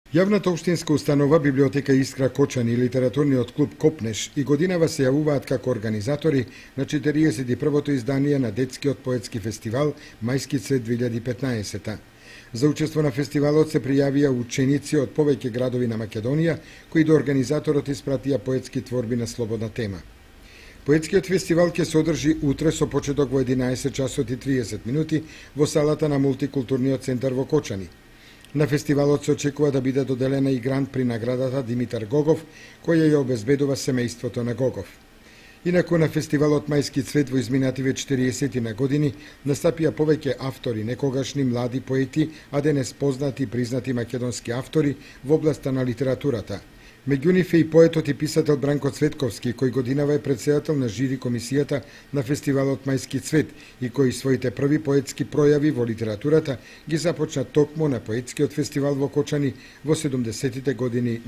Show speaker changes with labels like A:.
A: Јавната општинска установа Библиотека Искра Кочани и литературниот клуб Копнеш и годинава се јавуваат како организатори на 41-то издание на детскиот поетски фестивал Мајски цвет 2015. За учество на фестивалот се пријавија ученици од повеќе градови на Македонија, кои до организаторот испратија поетски творби на слободна тема. Поетскиот фестивал ќе се одржи утре со почеток во 11 часот и 30 минути во салата на Мултикултурниот центар во Кочани. На фестивалот се очекува да биде доделена и грант при наградата Димитар Гогов, која ја обезбедува семејството на Гогов. Инаку на фестивалот Мајски цвет во изминативе 40 на години настапија повеќе автори, некогашни млади поети, а денес познати и признати македонски автори во областа на литературата. Меѓу нив е и поетот и писател Бранко Цветковски, кој годинава е претседател на жири комисијата на фестивалот Мајски цвет и кој своите први поетски пројави во литературата ги започна токму на поетскиот фестивал во Кочани во 70-тите години